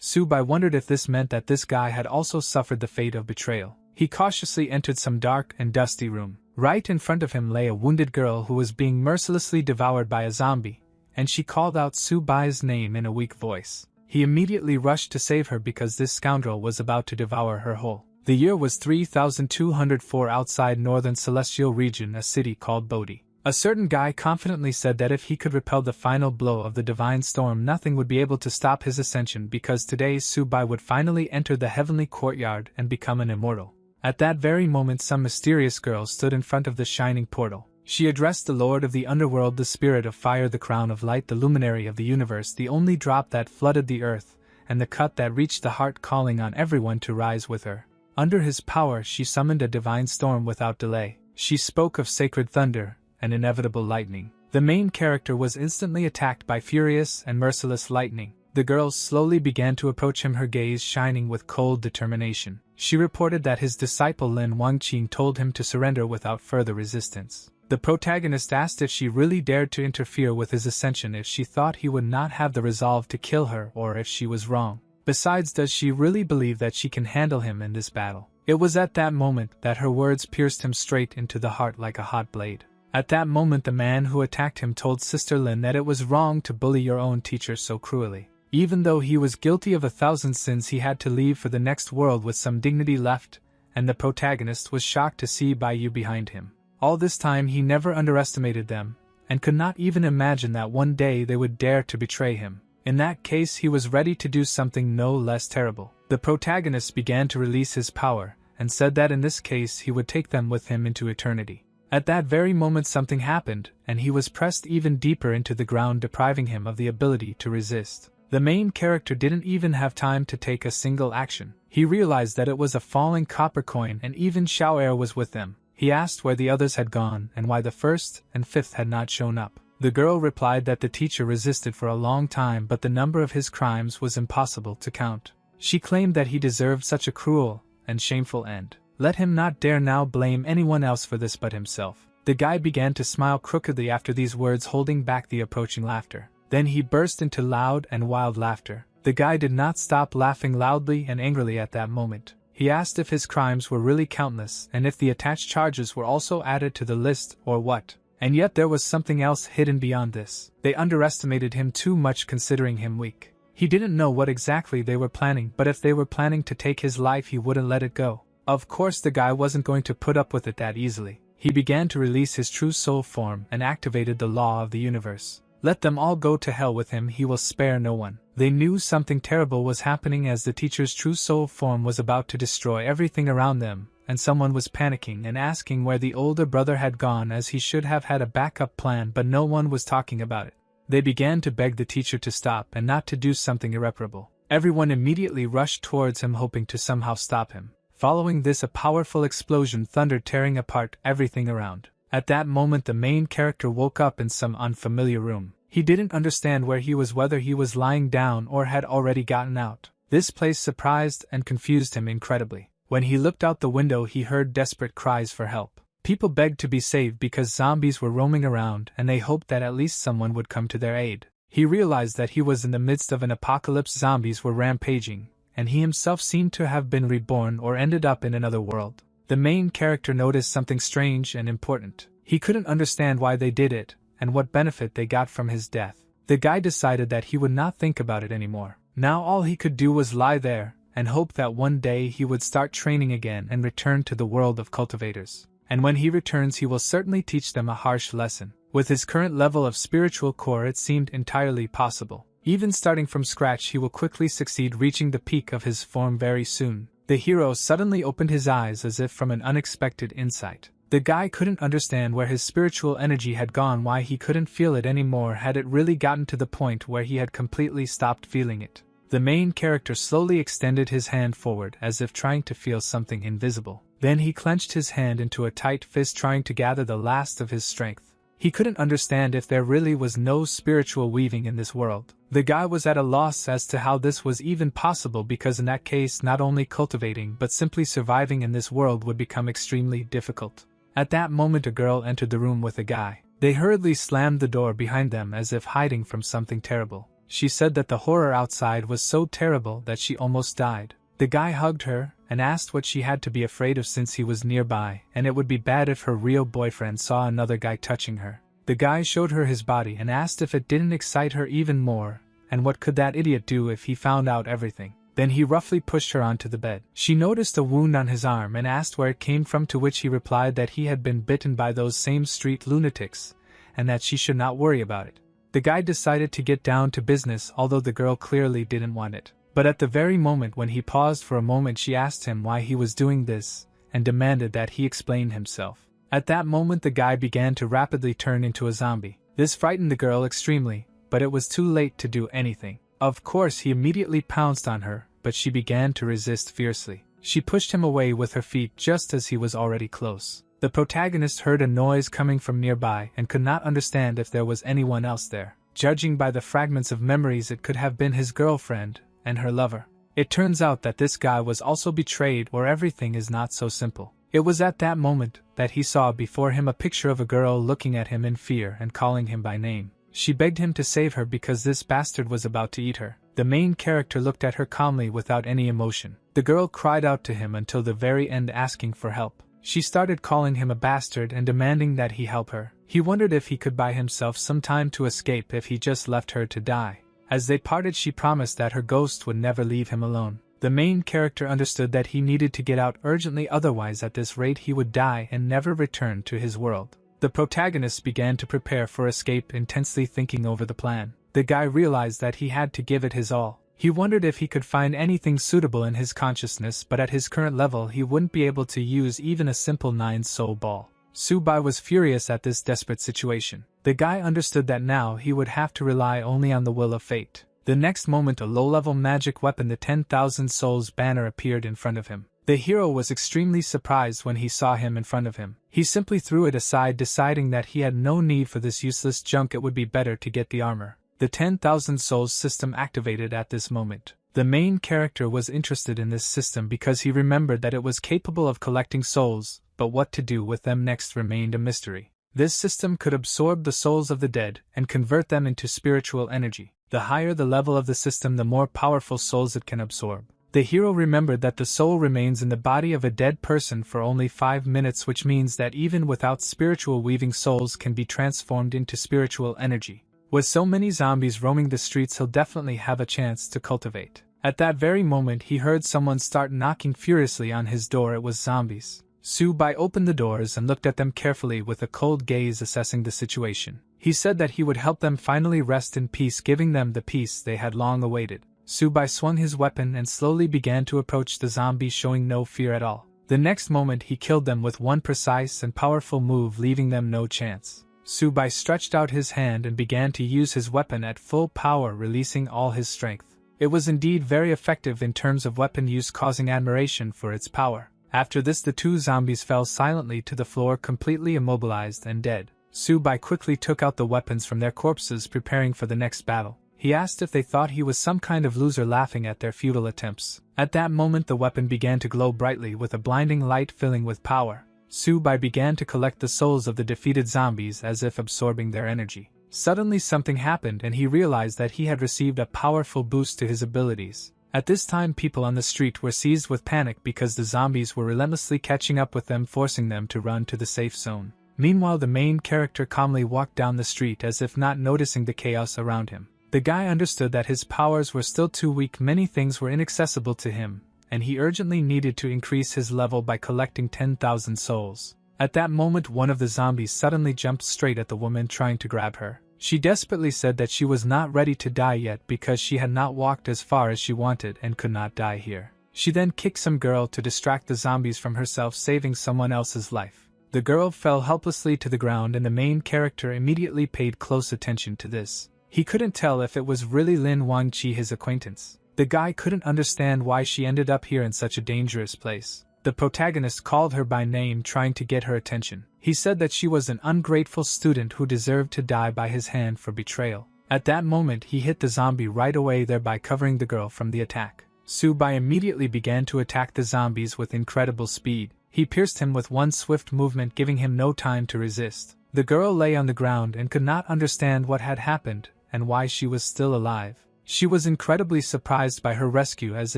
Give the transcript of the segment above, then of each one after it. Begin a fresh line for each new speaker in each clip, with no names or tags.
Subai wondered if this meant that this guy had also suffered the fate of betrayal. He cautiously entered some dark and dusty room. Right in front of him lay a wounded girl who was being mercilessly devoured by a zombie, and she called out Subai's name in a weak voice. He immediately rushed to save her because this scoundrel was about to devour her whole. The year was 3204 outside northern celestial region, a city called Bodhi. A certain guy confidently said that if he could repel the final blow of the divine storm, nothing would be able to stop his ascension, because today Subai would finally enter the heavenly courtyard and become an immortal. At that very moment, some mysterious girl stood in front of the shining portal. She addressed the Lord of the Underworld, the Spirit of Fire, the Crown of Light, the Luminary of the Universe, the only drop that flooded the earth, and the cut that reached the heart, calling on everyone to rise with her. Under his power, she summoned a divine storm without delay. She spoke of sacred thunder and inevitable lightning. The main character was instantly attacked by furious and merciless lightning. The girl slowly began to approach him, her gaze shining with cold determination. She reported that his disciple Lin Wangqing told him to surrender without further resistance. The protagonist asked if she really dared to interfere with his ascension, if she thought he would not have the resolve to kill her, or if she was wrong. Besides, does she really believe that she can handle him in this battle? It was at that moment that her words pierced him straight into the heart like a hot blade. At that moment, the man who attacked him told Sister Lin that it was wrong to bully your own teacher so cruelly. Even though he was guilty of 1,000 sins, he had to leave for the next world with some dignity left, and the protagonist was shocked to see Bai Yu behind him. All this time he never underestimated them, and could not even imagine that one day they would dare to betray him. In that case, he was ready to do something no less terrible. The protagonist began to release his power, and said that in this case he would take them with him into eternity. At that very moment something happened, and he was pressed even deeper into the ground, depriving him of the ability to resist. The main character didn't even have time to take a single action. He realized that it was a falling copper coin, and even Xiao'er was with them. He asked where the others had gone and why the first and fifth had not shown up. The girl replied that the teacher resisted for a long time, but the number of his crimes was impossible to count. She claimed that he deserved such a cruel and shameful end. Let him not dare now blame anyone else for this but himself. The guy began to smile crookedly after these words, holding back the approaching laughter. Then he burst into loud and wild laughter. The guy did not stop laughing loudly and angrily at that moment. He asked if his crimes were really countless, and if the attached charges were also added to the list, or what. And yet there was something else hidden beyond this. They underestimated him too much, considering him weak. He didn't know what exactly they were planning, but if they were planning to take his life, he wouldn't let it go. Of course the guy wasn't going to put up with it that easily. He began to release his true soul form and activated the law of the universe. Let them all go to hell with him, he will spare no one. They knew something terrible was happening, as the teacher's true soul form was about to destroy everything around them, and someone was panicking and asking where the older brother had gone, as he should have had a backup plan, but no one was talking about it. They began to beg the teacher to stop and not to do something irreparable. Everyone immediately rushed towards him, hoping to somehow stop him. Following this, a powerful explosion thundered, tearing apart everything around. At that moment the main character woke up in some unfamiliar room. He didn't understand where he was, whether he was lying down or had already gotten out. This place surprised and confused him incredibly. When he looked out the window, he heard desperate cries for help. People begged to be saved because zombies were roaming around, and they hoped that at least someone would come to their aid. He realized that he was in the midst of an apocalypse. Zombies were rampaging, and he himself seemed to have been reborn or ended up in another world. The main character noticed something strange and important. He couldn't understand why they did it, and what benefit they got from his death. The guy decided that he would not think about it anymore. Now all he could do was lie there, and hope that one day he would start training again and return to the world of cultivators. And when he returns, he will certainly teach them a harsh lesson. With his current level of spiritual core, it seemed entirely possible. Even starting from scratch, he will quickly succeed, reaching the peak of his form very soon. The hero suddenly opened his eyes as if from an unexpected insight. The guy couldn't understand where his spiritual energy had gone, why he couldn't feel it anymore. Had it really gotten to the point where he had completely stopped feeling it? The main character slowly extended his hand forward as if trying to feel something invisible. Then he clenched his hand into a tight fist, trying to gather the last of his strength. He couldn't understand if there really was no spiritual weaving in this world. The guy was at a loss as to how this was even possible, because in that case not only cultivating but simply surviving in this world would become extremely difficult. At that moment a girl entered the room with a guy. They hurriedly slammed the door behind them as if hiding from something terrible. She said that the horror outside was so terrible that she almost died. The guy hugged her and asked what she had to be afraid of since he was nearby, and it would be bad if her real boyfriend saw another guy touching her. The guy showed her his body and asked if it didn't excite her even more, and what could that idiot do if he found out everything. Then he roughly pushed her onto the bed. She noticed a wound on his arm and asked where it came from, to which he replied that he had been bitten by those same street lunatics, and that she should not worry about it. The guy decided to get down to business, although the girl clearly didn't want it. But at the very moment when he paused for a moment, she asked him why he was doing this, and demanded that he explain himself. At that moment the guy began to rapidly turn into a zombie. This frightened the girl extremely, but it was too late to do anything. Of course he immediately pounced on her, but she began to resist fiercely. She pushed him away with her feet just as he was already close. The protagonist heard a noise coming from nearby and could not understand if there was anyone else there. Judging by the fragments of memories, it could have been his girlfriend and her lover. It turns out that this guy was also betrayed, or everything is not so simple. It was at that moment that he saw before him a picture of a girl looking at him in fear and calling him by name. She begged him to save her because this bastard was about to eat her. The main character looked at her calmly without any emotion. The girl cried out to him until the very end, asking for help. She started calling him a bastard and demanding that he help her. He wondered if he could buy himself some time to escape if he just left her to die. As they parted, she promised that her ghost would never leave him alone. The main character understood that he needed to get out urgently, otherwise at this rate he would die and never return to his world. The protagonist began to prepare for escape, intensely thinking over the plan. The guy realized that he had to give it his all. He wondered if he could find anything suitable in his consciousness, but at his current level he wouldn't be able to use even a simple 9-soul ball. Subai was furious at this desperate situation. The guy understood that now he would have to rely only on the will of fate. The next moment a low-level magic weapon, the 10,000 Souls banner, appeared in front of him. The hero was extremely surprised when he saw him in front of him. He simply threw it aside, deciding that he had no need for this useless junk, it would be better to get the armor. The 10,000 Souls system activated at this moment. The main character was interested in this system because he remembered that it was capable of collecting souls, but what to do with them next remained a mystery. This system could absorb the souls of the dead and convert them into spiritual energy. The higher the level of the system, the more powerful souls it can absorb. The hero remembered that the soul remains in the body of a dead person for only 5 minutes, which means that even without spiritual weaving, souls can be transformed into spiritual energy. With so many zombies roaming the streets, he'll definitely have a chance to cultivate. At that very moment he heard someone start knocking furiously on his door. It was zombies. Subai opened the doors and looked at them carefully with a cold gaze, assessing the situation. He said that he would help them finally rest in peace, giving them the peace they had long awaited. Subai swung his weapon and slowly began to approach the zombies, showing no fear at all. The next moment he killed them with one precise and powerful move, leaving them no chance. Subai stretched out his hand and began to use his weapon at full power, releasing all his strength. It was indeed very effective in terms of weapon use, causing admiration for its power. After this the two zombies fell silently to the floor, completely immobilized and dead. Subai quickly took out the weapons from their corpses, preparing for the next battle. He asked if they thought he was some kind of loser, laughing at their futile attempts. At that moment the weapon began to glow brightly with a blinding light filling with power. Subai began to collect the souls of the defeated zombies as if absorbing their energy. Suddenly something happened and he realized that he had received a powerful boost to his abilities. At this time people on the street were seized with panic because the zombies were relentlessly catching up with them, forcing them to run to the safe zone. Meanwhile the main character calmly walked down the street as if not noticing the chaos around him. The guy understood that his powers were still too weak, many things were inaccessible to him, and he urgently needed to increase his level by collecting 10,000 souls. At that moment one of the zombies suddenly jumped straight at the woman, trying to grab her. She desperately said that she was not ready to die yet because she had not walked as far as she wanted and could not die here. She then kicked some girl to distract the zombies from herself, saving someone else's life. The girl fell helplessly to the ground and the main character immediately paid close attention to this. He couldn't tell if it was really Lin Wangqi, his acquaintance. The guy couldn't understand why she ended up here in such a dangerous place. The protagonist called her by name, trying to get her attention. He said that she was an ungrateful student who deserved to die by his hand for betrayal. At that moment he hit the zombie right away, thereby covering the girl from the attack. Subai immediately began to attack the zombies with incredible speed. He pierced him with one swift movement, giving him no time to resist. The girl lay on the ground and could not understand what had happened, and why she was still alive. She was incredibly surprised by her rescue, as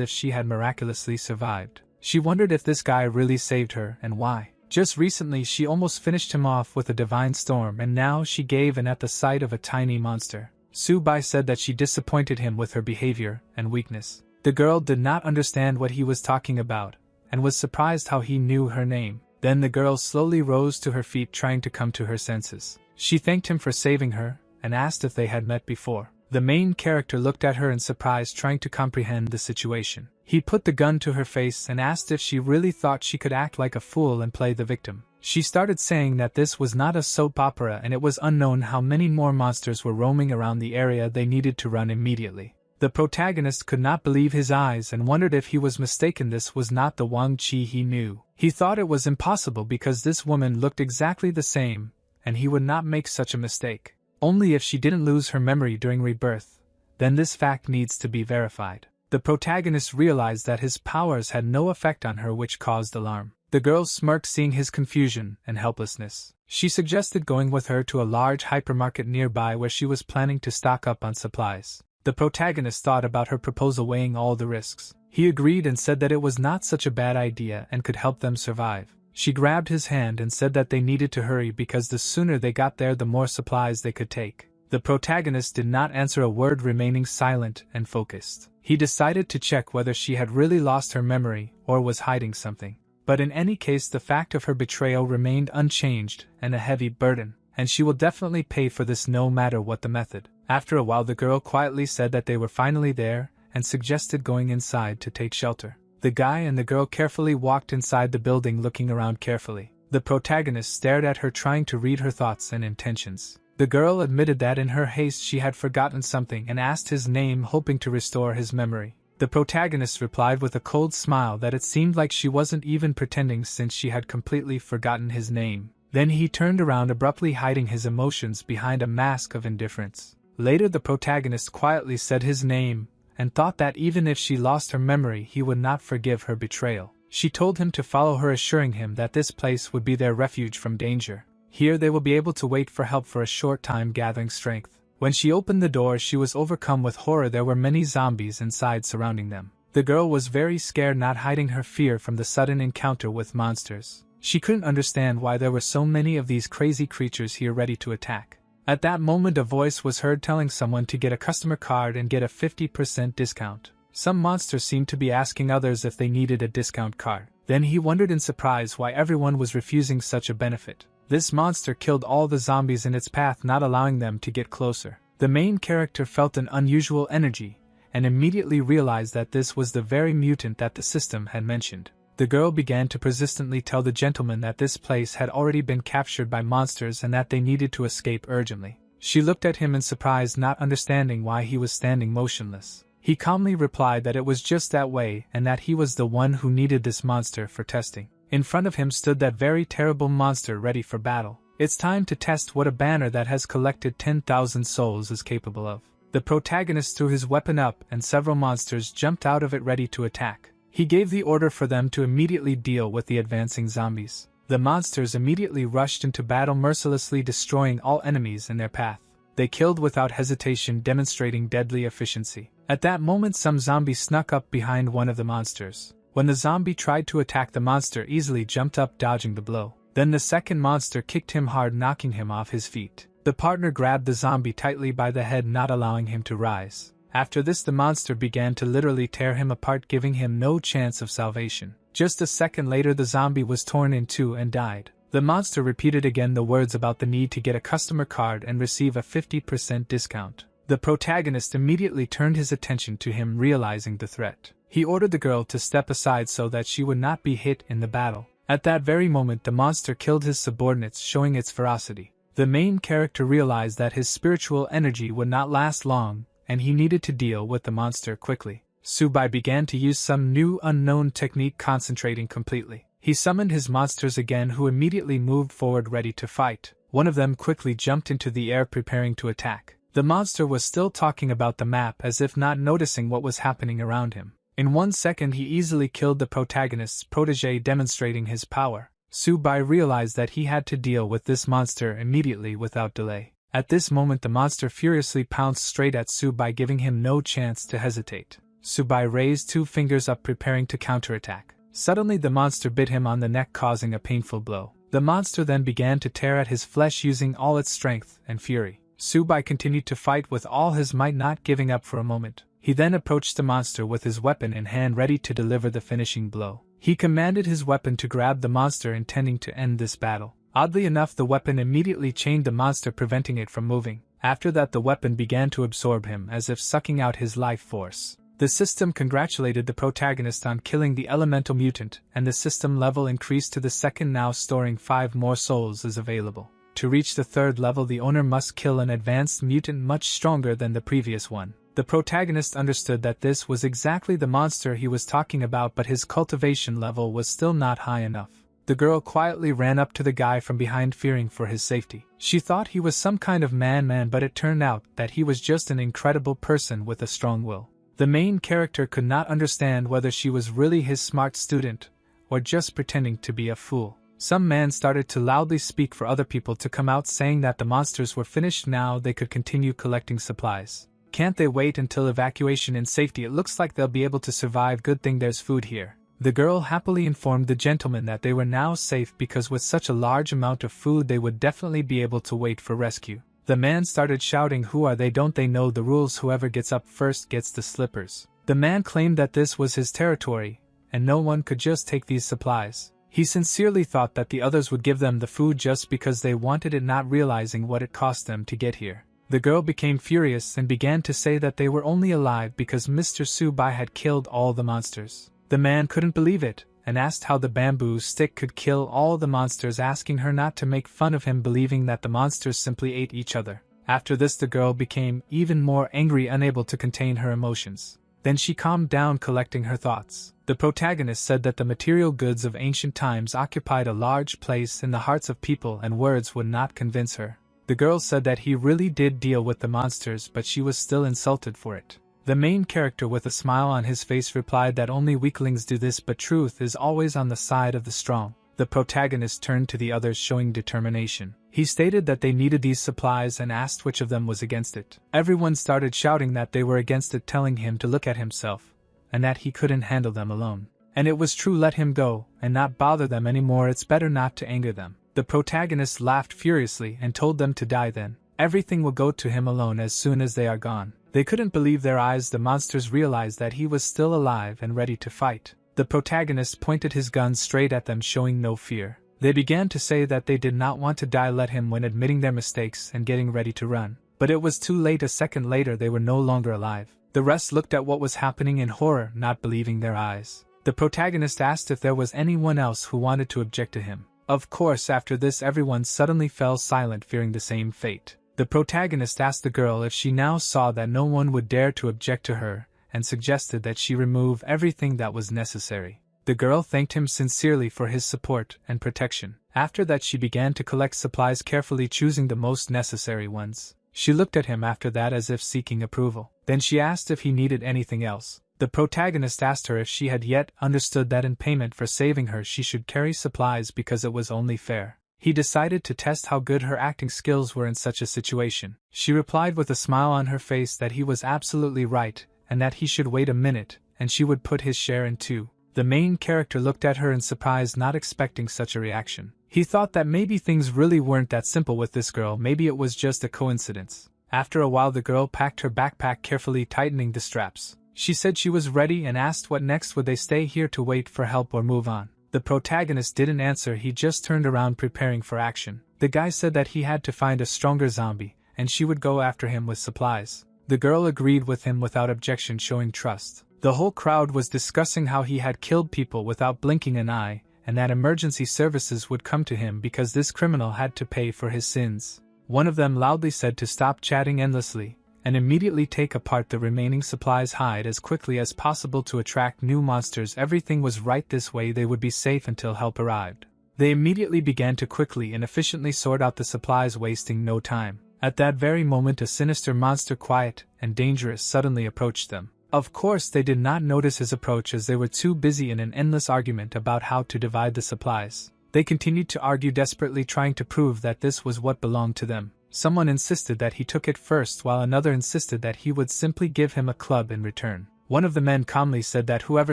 if she had miraculously survived. She wondered if this guy really saved her and why. Just recently she almost finished him off with a divine storm, and now she gave in at the sight of a tiny monster. Su-bai said that she disappointed him with her behavior and weakness. The girl did not understand what he was talking about, and was surprised how he knew her name. Then the girl slowly rose to her feet, trying to come to her senses. She thanked him for saving her, and asked if they had met before. The main character looked at her in surprise, trying to comprehend the situation. He put the gun to her face and asked if she really thought she could act like a fool and play the victim. She started saying that this was not a soap opera and it was unknown how many more monsters were roaming around the area. They needed to run immediately. The protagonist could not believe his eyes and wondered if he was mistaken. This was not the Wang Qi he knew. He thought it was impossible because this woman looked exactly the same, and he would not make such a mistake. Only if she didn't lose her memory during rebirth, then this fact needs to be verified. The protagonist realized that his powers had no effect on her, which caused alarm. The girl smirked, seeing his confusion and helplessness. She suggested going with her to a large hypermarket nearby where she was planning to stock up on supplies. The protagonist thought about her proposal, weighing all the risks. He agreed and said that it was not such a bad idea and could help them survive. She grabbed his hand and said that they needed to hurry because the sooner they got there, the more supplies they could take. The protagonist did not answer a word, remaining silent and focused. He decided to check whether she had really lost her memory or was hiding something. But in any case, the fact of her betrayal remained unchanged and a heavy burden, and she will definitely pay for this no matter what the method. After a while, the girl quietly said that they were finally there and suggested going inside to take shelter. The guy and the girl carefully walked inside the building, looking around carefully. The protagonist stared at her, trying to read her thoughts and intentions. The girl admitted that in her haste she had forgotten something and asked his name, hoping to restore his memory. The protagonist replied with a cold smile that it seemed like she wasn't even pretending, since she had completely forgotten his name. Then he turned around abruptly, hiding his emotions behind a mask of indifference. Later, the protagonist quietly said his name, and thought that even if she lost her memory, he would not forgive her betrayal. She told him to follow her, assuring him that this place would be their refuge from danger. Here they will be able to wait for help for a short time, gathering strength. When she opened the door, she was overcome with horror. There were many zombies inside, surrounding them. The girl was very scared, not hiding her fear from the sudden encounter with monsters. She couldn't understand why there were so many of these crazy creatures here ready to attack. At that moment, a voice was heard telling someone to get a customer card and get a 50% discount. Some monsters seemed to be asking others if they needed a discount card. Then he wondered in surprise why everyone was refusing such a benefit. This monster killed all the zombies in its path, not allowing them to get closer. The main character felt an unusual energy, and immediately realized that this was the very mutant that the system had mentioned. The girl began to persistently tell the gentleman that this place had already been captured by monsters and that they needed to escape urgently. She looked at him in surprise, not understanding why he was standing motionless. He calmly replied that it was just that way and that he was the one who needed this monster for testing. In front of him stood that very terrible monster, ready for battle. It's time to test what a banner that has collected 10,000 souls is capable of. The protagonist threw his weapon up and several monsters jumped out of it, ready to attack. He gave the order for them to immediately deal with the advancing zombies. The monsters immediately rushed into battle, mercilessly destroying all enemies in their path. They killed without hesitation, demonstrating deadly efficiency. At that moment, some zombies snuck up behind one of the monsters. When the zombie tried to attack, the monster easily jumped up, dodging the blow. Then the second monster kicked him hard, knocking him off his feet. The partner grabbed the zombie tightly by the head, not allowing him to rise. After this, the monster began to literally tear him apart, giving him no chance of salvation. Just a second later, the zombie was torn in two and died. The monster repeated again the words about the need to get a customer card and receive a 50% discount. The protagonist immediately turned his attention to him, realizing the threat. He ordered the girl to step aside so that she would not be hit in the battle. At that very moment, the monster killed his subordinates, showing its ferocity. The main character realized that his spiritual energy would not last long, and he needed to deal with the monster quickly. Su-bai began to use some new unknown technique, concentrating completely. He summoned his monsters again, who immediately moved forward, ready to fight. One of them quickly jumped into the air, preparing to attack. The monster was still talking about the map, as if not noticing what was happening around him. In 1 second, he easily killed the protagonist's protege, demonstrating his power. Su-bai realized that he had to deal with this monster immediately without delay. At this moment the monster furiously pounced straight at Subai, giving him no chance to hesitate. Subai raised 2 fingers up, preparing to counterattack. Suddenly the monster bit him on the neck, causing a painful blow. The monster then began to tear at his flesh using all its strength and fury. Subai continued to fight with all his might, not giving up for a moment. He then approached the monster with his weapon in hand, ready to deliver the finishing blow. He commanded his weapon to grab the monster, intending to end this battle. Oddly enough, the weapon immediately chained the monster, preventing it from moving. After that, the weapon began to absorb him, as if sucking out his life force. The system congratulated the protagonist on killing the elemental mutant, and the system level increased to the 2nd, now storing 5 more souls is available. To reach the 3rd level, the owner must kill an advanced mutant much stronger than the previous one. The protagonist understood that this was exactly the monster he was talking about, but his cultivation level was still not high enough. The girl quietly ran up to the guy from behind, fearing for his safety. She thought he was some kind of man, but it turned out that he was just an incredible person with a strong will. The main character could not understand whether she was really his smart student, or just pretending to be a fool. Some man started to loudly speak for other people to come out, saying that the monsters were finished, now they could continue collecting supplies. Can't they wait until evacuation in safety? It looks like they'll be able to survive, good thing there's food here. The girl happily informed the gentleman that they were now safe, because with such a large amount of food they would definitely be able to wait for rescue. The man started shouting, "Who are they? Don't they know the rules? Whoever gets up first gets the slippers." The man claimed that this was his territory, and no one could just take these supplies. He sincerely thought that the others would give them the food just because they wanted it, not realizing what it cost them to get here. The girl became furious and began to say that they were only alive because Mr. Subai had killed all the monsters. The man couldn't believe it, and asked how the bamboo stick could kill all the monsters, asking her not to make fun of him, believing that the monsters simply ate each other. After this, the girl became even more angry, unable to contain her emotions. Then she calmed down, collecting her thoughts. The protagonist said that the material goods of ancient times occupied a large place in the hearts of people, and words would not convince her. The girl said that he really did deal with the monsters, but she was still insulted for it. The main character, with a smile on his face, replied that only weaklings do this, but truth is always on the side of the strong. The protagonist turned to the others, showing determination. He stated that they needed these supplies and asked which of them was against it. Everyone started shouting that they were against it, telling him to look at himself, and that he couldn't handle them alone. And it was true, let him go, and not bother them anymore, it's better not to anger them. The protagonist laughed furiously and told them to die then. Everything will go to him alone as soon as they are gone. They couldn't believe their eyes. The monsters realized that he was still alive and ready to fight. The protagonist pointed his gun straight at them, showing no fear. They began to say that they did not want to die, let him, when admitting their mistakes and getting ready to run. But it was too late. A second later they were no longer alive. The rest looked at what was happening in horror, not believing their eyes. The protagonist asked if there was anyone else who wanted to object to him. Of course, after this everyone suddenly fell silent, fearing the same fate. The protagonist asked the girl if she now saw that no one would dare to object to her, and suggested that she remove everything that was necessary. The girl thanked him sincerely for his support and protection. After that she began to collect supplies, carefully choosing the most necessary ones. She looked at him after that as if seeking approval. Then she asked if he needed anything else. The protagonist asked her if she had yet understood that in payment for saving her she should carry supplies because it was only fair. He decided to test how good her acting skills were in such a situation. She replied with a smile on her face that he was absolutely right, and that he should wait a minute, and she would put his share in too. The main character looked at her in surprise, not expecting such a reaction. He thought that maybe things really weren't that simple with this girl, maybe it was just a coincidence. After a while the girl packed her backpack, carefully tightening the straps. She said she was ready and asked what next. Would they stay here to wait for help or move on? The protagonist didn't answer, he just turned around, preparing for action. The guy said that he had to find a stronger zombie, and she would go after him with supplies. The girl agreed with him without objection, showing trust. The whole crowd was discussing how he had killed people without blinking an eye, and that emergency services would come to him because this criminal had to pay for his sins. One of them loudly said to stop chatting endlessly, and immediately take apart the remaining supplies, hide as quickly as possible to attract new monsters. Everything was right this way, they would be safe until help arrived. They immediately began to quickly and efficiently sort out the supplies, wasting no time. At that very moment a sinister monster, quiet and dangerous, suddenly approached them. Of course they did not notice his approach as they were too busy in an endless argument about how to divide the supplies. They continued to argue desperately, trying to prove that this was what belonged to them. Someone insisted that he took it first while another insisted that he would simply give him a club in return. One of the men calmly said that whoever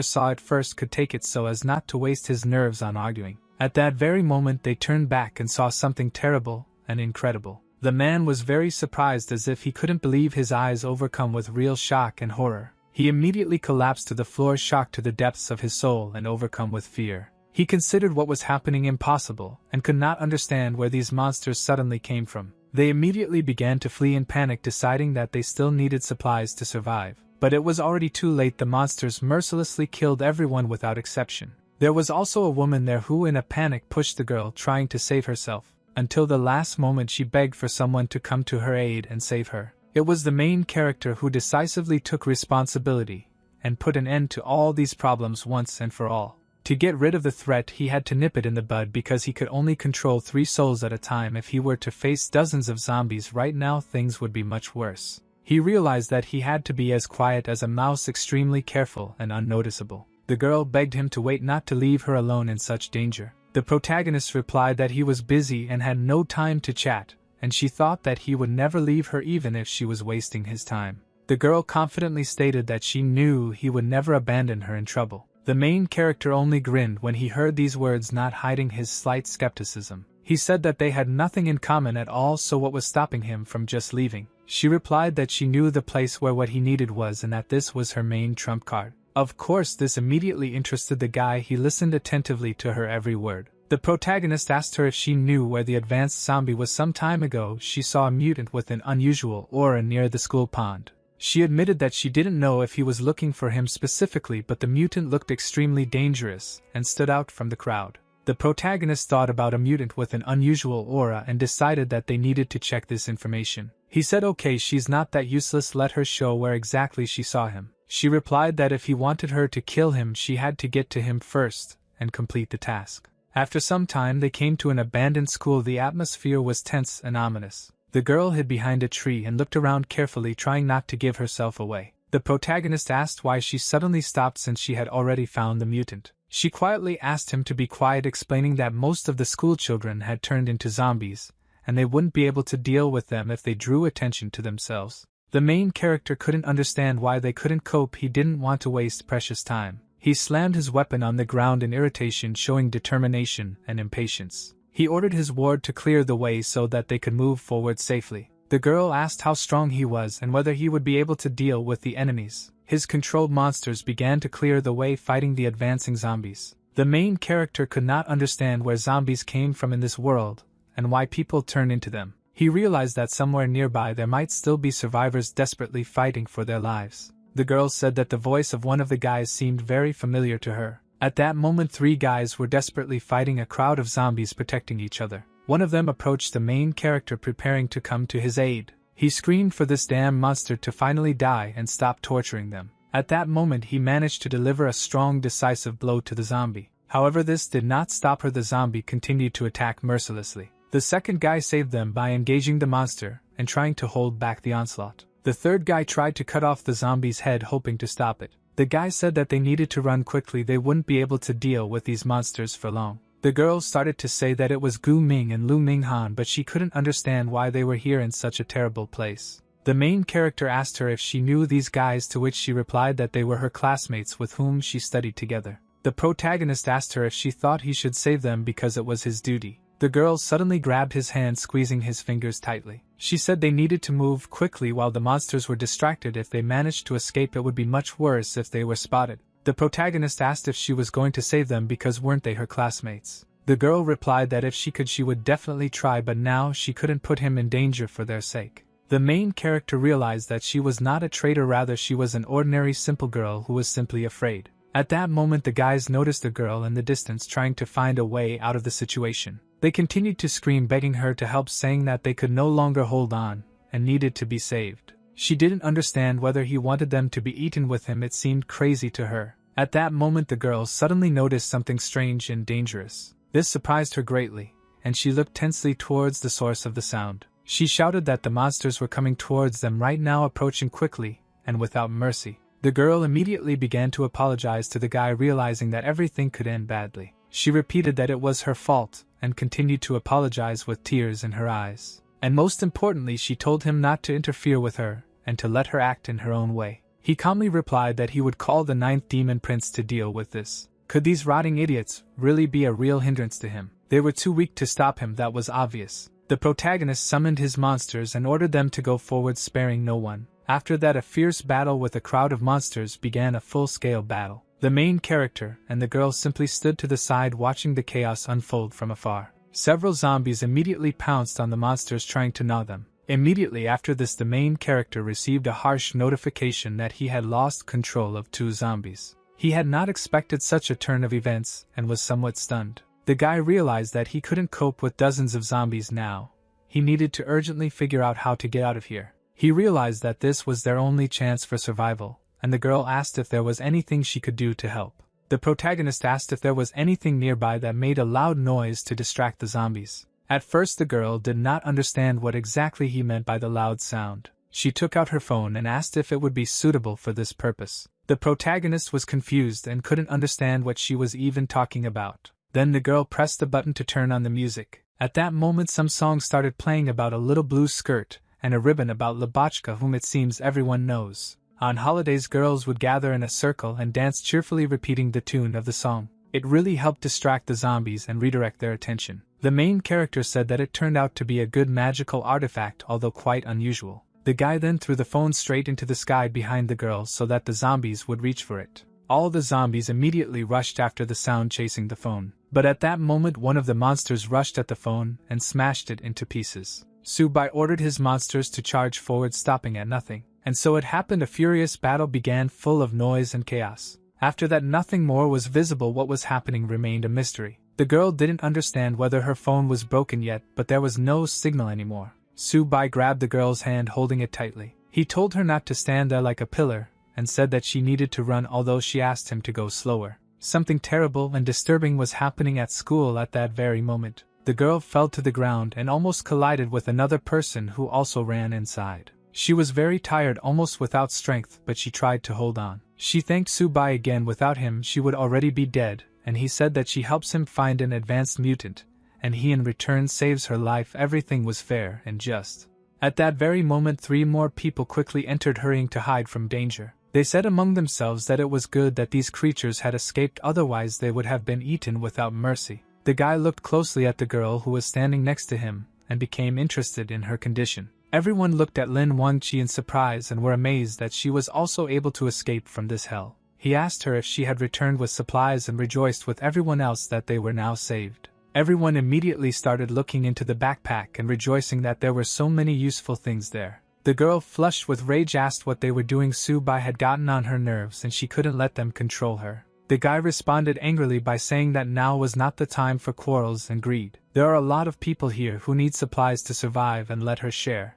saw it first could take it so as not to waste his nerves on arguing. At that very moment they turned back and saw something terrible and incredible. The man was very surprised, as if he couldn't believe his eyes, overcome with real shock and horror. He immediately collapsed to the floor, shocked to the depths of his soul and overcome with fear. He considered what was happening impossible and could not understand where these monsters suddenly came from. They immediately began to flee in panic, deciding that they still needed supplies to survive. But it was already too late. The monsters mercilessly killed everyone without exception. There was also a woman there who in a panic pushed the girl, trying to save herself. Until the last moment she begged for someone to come to her aid and save her. It was the main character who decisively took responsibility and put an end to all these problems once and for all. To get rid of the threat, he had to nip it in the bud, because he could only control 3 souls at a time. If he were to face dozens of zombies right now, things would be much worse. He realized that he had to be as quiet as a mouse, extremely careful and unnoticeable. The girl begged him to wait, not to leave her alone in such danger. The protagonist replied that he was busy and had no time to chat, and she thought that he would never leave her even if she was wasting his time. The girl confidently stated that she knew he would never abandon her in trouble. The main character only grinned when he heard these words, not hiding his slight skepticism. He said that they had nothing in common at all, so what was stopping him from just leaving? She replied that she knew the place where what he needed was, and that this was her main trump card. Of course, this immediately interested the guy. He listened attentively to her every word. The protagonist asked her if she knew where the advanced zombie was. Some time ago, she saw a mutant with an unusual aura near the school pond. She admitted that she didn't know if he was looking for him specifically, but the mutant looked extremely dangerous and stood out from the crowd. The protagonist thought about a mutant with an unusual aura and decided that they needed to check this information. He said, "Okay, she's not that useless, let her show where exactly she saw him." She replied that if he wanted her to kill him, she had to get to him first and complete the task. After some time they came to an abandoned school. The atmosphere was tense and ominous. The girl hid behind a tree and looked around carefully, trying not to give herself away. The protagonist asked why she suddenly stopped, since she had already found the mutant. She quietly asked him to be quiet, explaining that most of the school children had turned into zombies, and they wouldn't be able to deal with them if they drew attention to themselves. The main character couldn't understand why they couldn't cope. He didn't want to waste precious time. He slammed his weapon on the ground in irritation, showing determination and impatience. He ordered his ward to clear the way so that they could move forward safely. The girl asked how strong he was and whether he would be able to deal with the enemies. His controlled monsters began to clear the way, fighting the advancing zombies. The main character could not understand where zombies came from in this world and why people turn into them. He realized that somewhere nearby there might still be survivors desperately fighting for their lives. The girl said that the voice of one of the guys seemed very familiar to her. At that moment 3 guys were desperately fighting a crowd of zombies, protecting each other. One of them approached the main character, preparing to come to his aid. He screamed for this damn monster to finally die and stop torturing them. At that moment he managed to deliver a strong, decisive blow to the zombie. However, this did not stop her. The zombie continued to attack mercilessly. The second guy saved them by engaging the monster and trying to hold back the onslaught. The third guy tried to cut off the zombie's head, hoping to stop it. The guy said that they needed to run quickly. They wouldn't be able to deal with these monsters for long. The girl started to say that it was Gu Ming and Lu Minghan, but she couldn't understand why they were here in such a terrible place. The main character asked her if she knew these guys, to which she replied that they were her classmates with whom she studied together. The protagonist asked her if she thought he should save them because it was his duty. The girl suddenly grabbed his hand, squeezing his fingers tightly. She said they needed to move quickly while the monsters were distracted. If they managed to escape, it would be much worse if they were spotted. The protagonist asked if she was going to save them because weren't they her classmates. The girl replied that if she could, she would definitely try, but now she couldn't put him in danger for their sake. The main character realized that she was not a traitor, rather she was an ordinary simple girl who was simply afraid. At that moment the guys noticed the girl in the distance, trying to find a way out of the situation. They continued to scream, begging her to help, saying that they could no longer hold on and needed to be saved. She didn't understand whether he wanted them to be eaten with him. It seemed crazy to her. At that moment the girl suddenly noticed something strange and dangerous. This surprised her greatly, and she looked tensely towards the source of the sound. She shouted that the monsters were coming towards them right now, approaching quickly and without mercy. The girl immediately began to apologize to the guy, realizing that everything could end badly. She repeated that it was her fault and continued to apologize with tears in her eyes. And most importantly, she told him not to interfere with her, and to let her act in her own way. He calmly replied that he would call the 9th demon prince to deal with this. Could these rotting idiots really be a real hindrance to him? They were too weak to stop him, that was obvious. The protagonist summoned his monsters and ordered them to go forward, sparing no one. After that, a fierce battle with a crowd of monsters began, a full-scale battle. The main character and the girl simply stood to the side watching the chaos unfold from afar. Several zombies immediately pounced on the monsters, trying to gnaw them. Immediately after this, the main character received a harsh notification that he had lost control of 2 zombies. He had not expected such a turn of events and was somewhat stunned. The guy realized that he couldn't cope with dozens of zombies now. He needed to urgently figure out how to get out of here. He realized that this was their only chance for survival, and the girl asked if there was anything she could do to help. The protagonist asked if there was anything nearby that made a loud noise to distract the zombies. At first, the girl did not understand what exactly he meant by the loud sound. She took out her phone and asked if it would be suitable for this purpose. The protagonist was confused and couldn't understand what she was even talking about. Then the girl pressed the button to turn on the music. At that moment, some songs started playing about a little blue skirt and a ribbon about Lubachka, whom it seems everyone knows. On holidays, girls would gather in a circle and dance cheerfully, repeating the tune of the song. It really helped distract the zombies and redirect their attention. The main character said that it turned out to be a good magical artifact, although quite unusual. The guy then threw the phone straight into the sky behind the girl so that the zombies would reach for it. All the zombies immediately rushed after the sound, chasing the phone. But at that moment, one of the monsters rushed at the phone and smashed it into pieces. Subai ordered his monsters to charge forward, stopping at nothing. And so it happened. A furious battle began, full of noise and chaos. After that, nothing more was visible. What was happening remained a mystery. The girl didn't understand whether her phone was broken yet, but there was no signal anymore. Subai grabbed the girl's hand, holding it tightly. He told her not to stand there like a pillar, and said that she needed to run, although she asked him to go slower. Something terrible and disturbing was happening at school at that very moment. The girl fell to the ground and almost collided with another person who also ran inside. She was very tired, almost without strength, but she tried to hold on. She thanked Subai again. Without him, she would already be dead, and he said that she helps him find an advanced mutant, and he in return saves her life. Everything was fair and just. At that very moment, 3 more people quickly entered, hurrying to hide from danger. They said among themselves that it was good that these creatures had escaped, otherwise they would have been eaten without mercy. The guy looked closely at the girl who was standing next to him, and became interested in her condition. Everyone looked at Lin Wangqi in surprise and were amazed that she was also able to escape from this hell. He asked her if she had returned with supplies and rejoiced with everyone else that they were now saved. Everyone immediately started looking into the backpack and rejoicing that there were so many useful things there. The girl, flushed with rage, asked what they were doing. Subai had gotten on her nerves and she couldn't let them control her. The guy responded angrily by saying that now was not the time for quarrels and greed. There are a lot of people here who need supplies to survive, and let her share.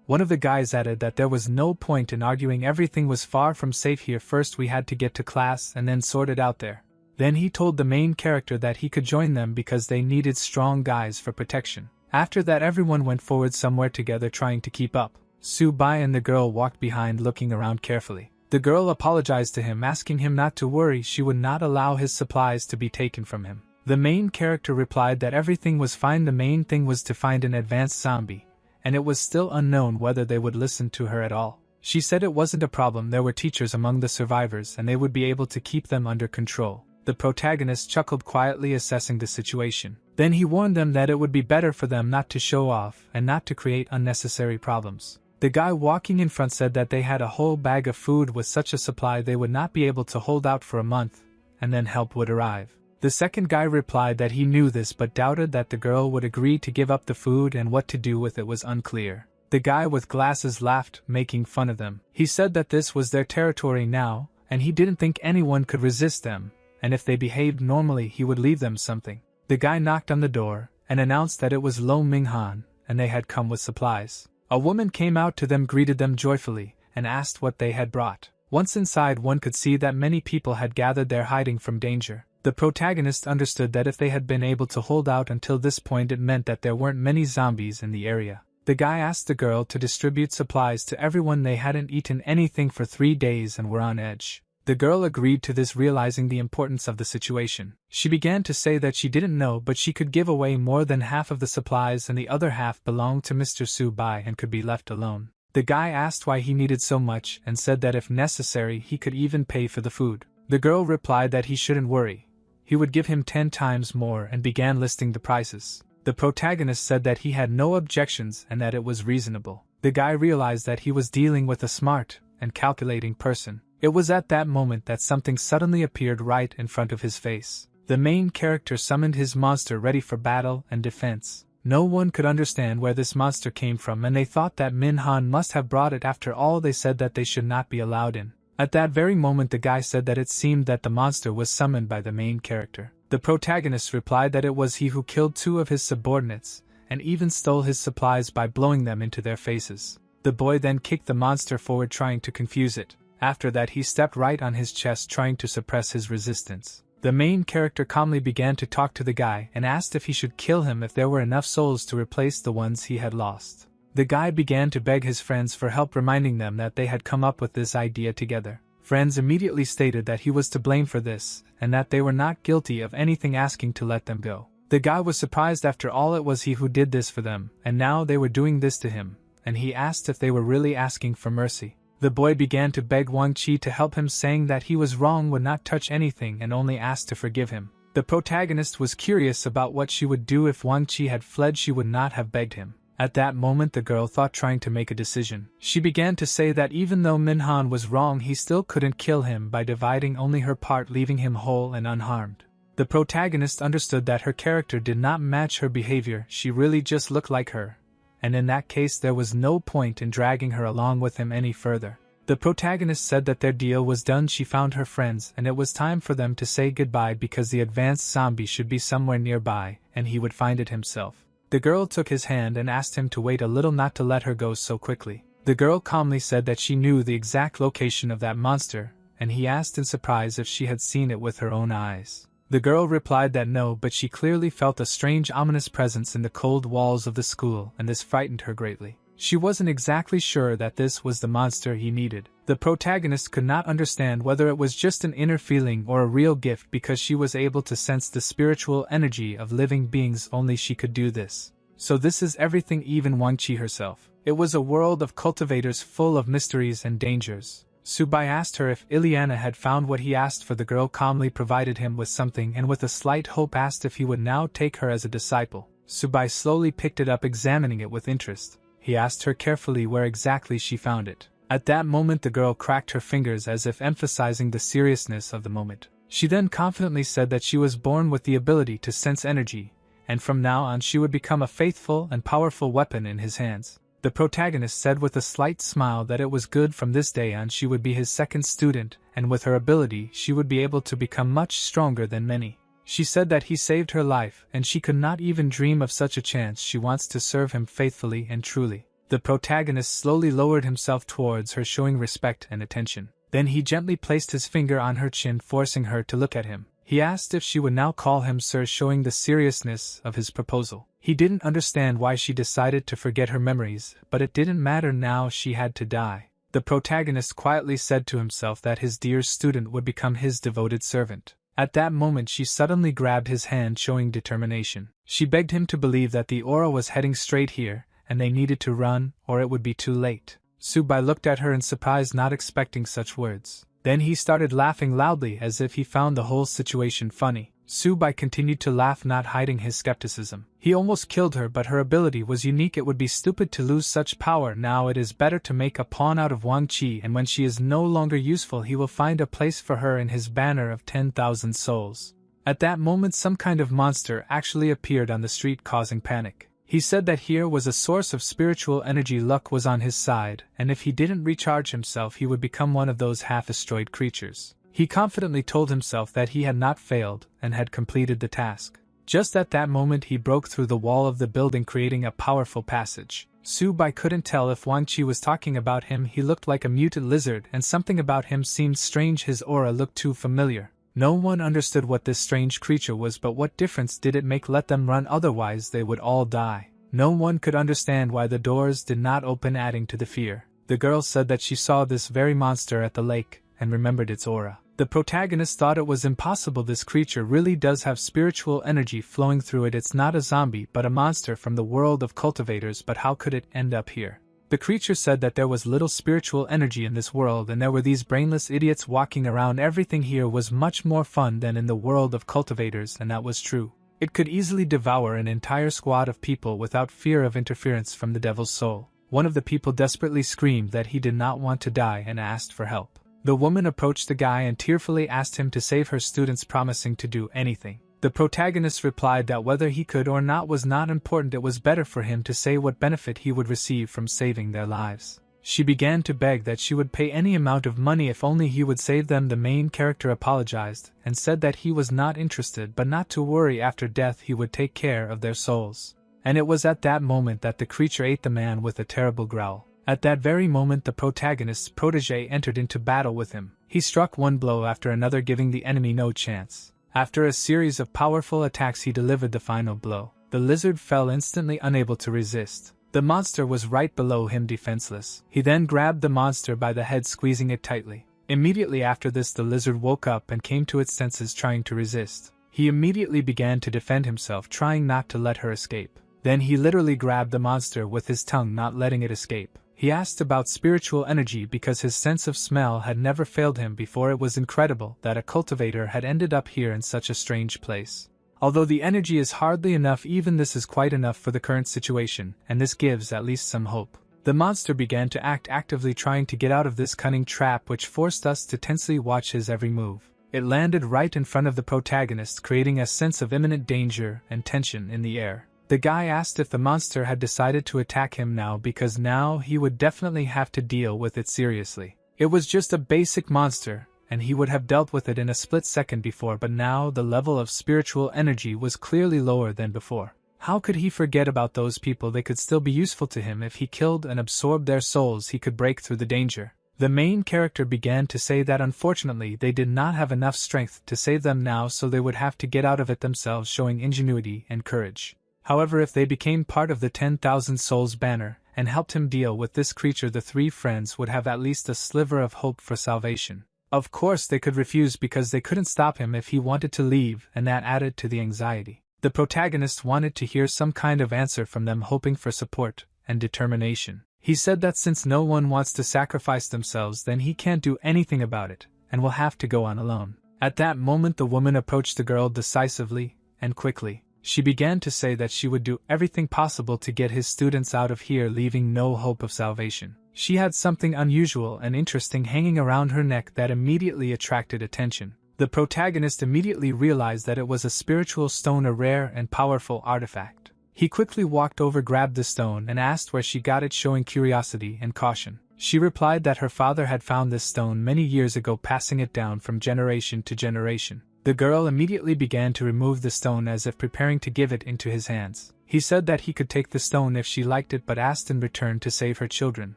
One of the guys added that there was no point in arguing, everything was far from safe here. First we had to get to class and then sort it out there. Then he told the main character that he could join them because they needed strong guys for protection. After that, everyone went forward somewhere together, trying to keep up. Subai and the girl walked behind, looking around carefully. The girl apologized to him, asking him not to worry, she would not allow his supplies to be taken from him. The main character replied that everything was fine, the main thing was to find an advanced zombie, and it was still unknown whether they would listen to her at all. She said it wasn't a problem, there were teachers among the survivors and they would be able to keep them under control. The protagonist chuckled quietly, assessing the situation. Then he warned them that it would be better for them not to show off and not to create unnecessary problems. The guy walking in front said that they had a whole bag of food. With such a supply they would not be able to hold out for a month, and then help would arrive. The second guy replied that he knew this but doubted that the girl would agree to give up the food, and what to do with it was unclear. The guy with glasses laughed, making fun of them. He said that this was their territory now, and he didn't think anyone could resist them, and if they behaved normally he would leave them something. The guy knocked on the door, and announced that it was Lo Minghan, and they had come with supplies. A woman came out to them, greeted them joyfully, and asked what they had brought. Once inside, one could see that many people had gathered there, hiding from danger. The protagonist understood that if they had been able to hold out until this point, it meant that there weren't many zombies in the area. The guy asked the girl to distribute supplies to everyone. They hadn't eaten anything for 3 days and were on edge. The girl agreed to this, realizing the importance of the situation. She began to say that she didn't know, but she could give away more than half of the supplies and the other half belonged to Mr. Su-bai and could be left alone. The guy asked why he needed so much and said that if necessary he could even pay for the food. The girl replied that he shouldn't worry. He would give him 10 times more and began listing the prices. The protagonist said that he had no objections and that it was reasonable. The guy realized that he was dealing with a smart and calculating person. It was at that moment that something suddenly appeared right in front of his face. The main character summoned his monster ready for battle and defense. No one could understand where this monster came from and they thought that Min-han must have brought it. After all, they said that they should not be allowed in. At that very moment the guy said that it seemed that the monster was summoned by the main character. The protagonist replied that it was he who killed 2 of his subordinates, and even stole his supplies by blowing them into their faces. The boy then kicked the monster forward trying to confuse it. After that he stepped right on his chest trying to suppress his resistance. The main character calmly began to talk to the guy and asked if he should kill him if there were enough souls to replace the ones he had lost. The guy began to beg his friends for help, reminding them that they had come up with this idea together. Friends immediately stated that he was to blame for this, and that they were not guilty of anything, asking to let them go. The guy was surprised. After all, it was he who did this for them, and now they were doing this to him, and he asked if they were really asking for mercy. The boy began to beg Wang Chi to help him, saying that he was wrong, would not touch anything, and only asked to forgive him. The protagonist was curious about what she would do if Wang Chi had fled. She would not have begged him. At that moment the girl thought, trying to make a decision. She began to say that even though Min-han was wrong, he still couldn't kill him by dividing only her part, leaving him whole and unharmed. The protagonist understood that her character did not match her behavior. She really just looked like her, and in that case there was no point in dragging her along with him any further. The protagonist said that their deal was done. She found her friends and it was time for them to say goodbye because the advanced zombie should be somewhere nearby and he would find it himself. The girl took his hand and asked him to wait a little, not to let her go so quickly. The girl calmly said that she knew the exact location of that monster, and he asked in surprise if she had seen it with her own eyes. The girl replied that no, but she clearly felt a strange ominous presence in the cold walls of the school, and this frightened her greatly. She wasn't exactly sure that this was the monster he needed. The protagonist could not understand whether it was just an inner feeling or a real gift, because she was able to sense the spiritual energy of living beings. Only she could do this. So this is everything, even Wang Chi herself. It was a world of cultivators full of mysteries and dangers. Su-bai asked her if Ileana had found what he asked for. The girl calmly provided him with something and with a slight hope asked if he would now take her as a disciple. Su-bai slowly picked it up, examining it with interest. He asked her carefully where exactly she found it. At that moment the girl cracked her fingers as if emphasizing the seriousness of the moment. She then confidently said that she was born with the ability to sense energy, and from now on she would become a faithful and powerful weapon in his hands. The protagonist said with a slight smile that it was good. From this day on she would be his second student, and with her ability she would be able to become much stronger than many. She said that he saved her life, and she could not even dream of such a chance. She wants to serve him faithfully and truly. The protagonist slowly lowered himself towards her, showing respect and attention. Then he gently placed his finger on her chin, forcing her to look at him. He asked if she would now call him sir, showing the seriousness of his proposal. He didn't understand why she decided to forget her memories, but it didn't matter now. She had to die. The protagonist quietly said to himself that his dear student would become his devoted servant. At that moment she suddenly grabbed his hand, showing determination. She begged him to believe that the aura was heading straight here, and they needed to run, or it would be too late. Su-bai looked at her in surprise, not expecting such words. Then he started laughing loudly as if he found the whole situation funny. Su-bai continued to laugh, not hiding his skepticism. He almost killed her, but her ability was unique. It would be stupid to lose such power. Now it is better to make a pawn out of Wang Chi, and when she is no longer useful he will find a place for her in his banner of 10,000 souls. At that moment some kind of monster actually appeared on the street, causing panic. He said that here was a source of spiritual energy. Luck was on his side, and if he didn't recharge himself he would become one of those half-destroyed creatures. He confidently told himself that he had not failed and had completed the task. Just at that moment he broke through the wall of the building, creating a powerful passage. Su-bai couldn't tell if Wang Chi was talking about him. He looked like a mutant lizard, and something about him seemed strange. His aura looked too familiar. No one understood what this strange creature was, but what difference did it make? Let them run, otherwise they would all die. No one could understand why the doors did not open, adding to the fear. The girl said that she saw this very monster at the lake, and remembered its aura. The protagonist thought it was impossible. This creature really does have spiritual energy flowing through it. It's not a zombie but a monster from the world of cultivators, but how could it end up here? The creature said that there was little spiritual energy in this world and there were these brainless idiots walking around. Everything here was much more fun than in the world of cultivators, and that was true. It could easily devour an entire squad of people without fear of interference from the devil's soul. One of the people desperately screamed that he did not want to die and asked for help. The woman approached the guy and tearfully asked him to save her students, promising to do anything. The protagonist replied that whether he could or not was not important. It was better for him to say what benefit he would receive from saving their lives. She began to beg that she would pay any amount of money if only he would save them. The main character apologized and said that he was not interested, but not to worry, after death he would take care of their souls. And it was at that moment that the creature ate the man with a terrible growl. At that very moment the protagonist's protege entered into battle with him. He struck one blow after another, giving the enemy no chance. After a series of powerful attacks he delivered the final blow. The lizard fell instantly, unable to resist. The monster was right below him, defenseless. He then grabbed the monster by the head, squeezing it tightly. Immediately after this the lizard woke up and came to its senses, trying to resist. He immediately began to defend himself, trying not to let her escape. Then he literally grabbed the monster with his tongue, not letting it escape. He asked about spiritual energy because his sense of smell had never failed him before. It was incredible that a cultivator had ended up here in such a strange place. Although the energy is hardly enough, even this is quite enough for the current situation, and this gives at least some hope. The monster began to act actively, trying to get out of this cunning trap, which forced us to tensely watch his every move. It landed right in front of the protagonist, creating a sense of imminent danger and tension in the air. The guy asked if the monster had decided to attack him now, because now he would definitely have to deal with it seriously. It was just a basic monster, and he would have dealt with it in a split second before, but now the level of spiritual energy was clearly lower than before. How could he forget about those people? They could still be useful to him. If he killed and absorbed their souls, he could break through the danger. The main character began to say that unfortunately they did not have enough strength to save them now, so they would have to get out of it themselves, showing ingenuity and courage. However, if they became part of the 10,000 Souls banner and helped him deal with this creature, the three friends would have at least a sliver of hope for salvation. Of course they could refuse because they couldn't stop him if he wanted to leave, and that added to the anxiety. The protagonist wanted to hear some kind of answer from them, hoping for support and determination. He said that since no one wants to sacrifice themselves, then he can't do anything about it, and will have to go on alone. At that moment the woman approached the girl decisively and quickly. She began to say that she would do everything possible to get his students out of here, leaving no hope of salvation. She had something unusual and interesting hanging around her neck that immediately attracted attention. The protagonist immediately realized that it was a spiritual stone, a rare and powerful artifact. He quickly walked over, grabbed the stone, and asked where she got it, showing curiosity and caution. She replied that her father had found this stone many years ago, passing it down from generation to generation. The girl immediately began to remove the stone as if preparing to give it into his hands. He said that he could take the stone if she liked it, but asked in return to save her children.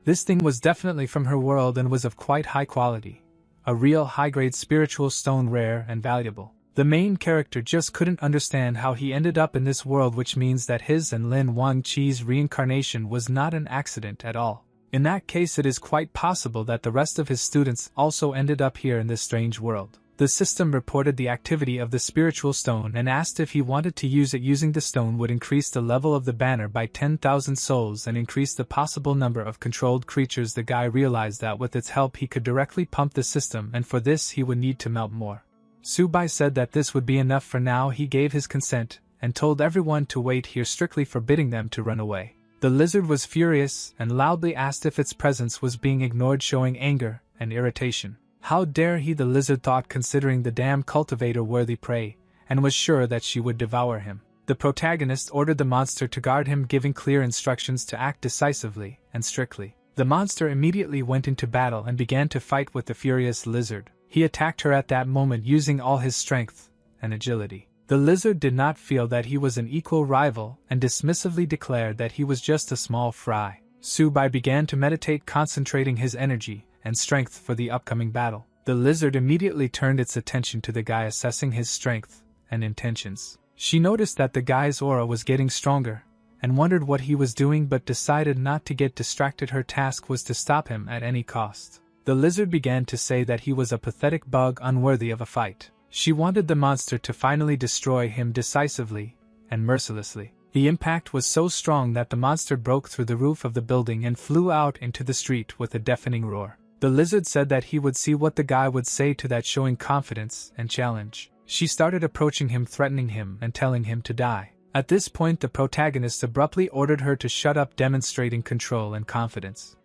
This thing was definitely from her world and was of quite high quality. A real high-grade spiritual stone, rare and valuable. The main character just couldn't understand how he ended up in this world, which means that his and Lin Wangqi's reincarnation was not an accident at all. In that case, it is quite possible that the rest of his students also ended up here in this strange world. The system reported the activity of the spiritual stone and asked if he wanted to use it. Using the stone would increase the level of the banner by 10,000 souls and increase the possible number of controlled creatures. The guy realized that with its help he could directly pump the system, and for this he would need to melt more. Subai said that this would be enough for now. He gave his consent and told everyone to wait here, strictly forbidding them to run away. The lizard was furious and loudly asked if its presence was being ignored, showing anger and irritation. How dare he, the lizard thought, considering the damn cultivator worthy prey, and was sure that she would devour him. The protagonist ordered the monster to guard him, giving clear instructions to act decisively and strictly. The monster immediately went into battle and began to fight with the furious lizard. He attacked her at that moment using all his strength and agility. The lizard did not feel that he was an equal rival and dismissively declared that he was just a small fry. Subai began to meditate, concentrating his energy and strength for the upcoming battle. The lizard immediately turned its attention to the guy, assessing his strength and intentions. She noticed that the guy's aura was getting stronger and wondered what he was doing, but decided not to get distracted. Her task was to stop him at any cost. The lizard began to say that he was a pathetic bug unworthy of a fight. She wanted the monster to finally destroy him decisively and mercilessly. The impact was so strong that the monster broke through the roof of the building and flew out into the street with a deafening roar. The lizard said that he would see what the guy would say to that, showing confidence and challenge. She started approaching him, threatening him and telling him to die. At this point, the protagonist abruptly ordered her to shut up, demonstrating control and confidence.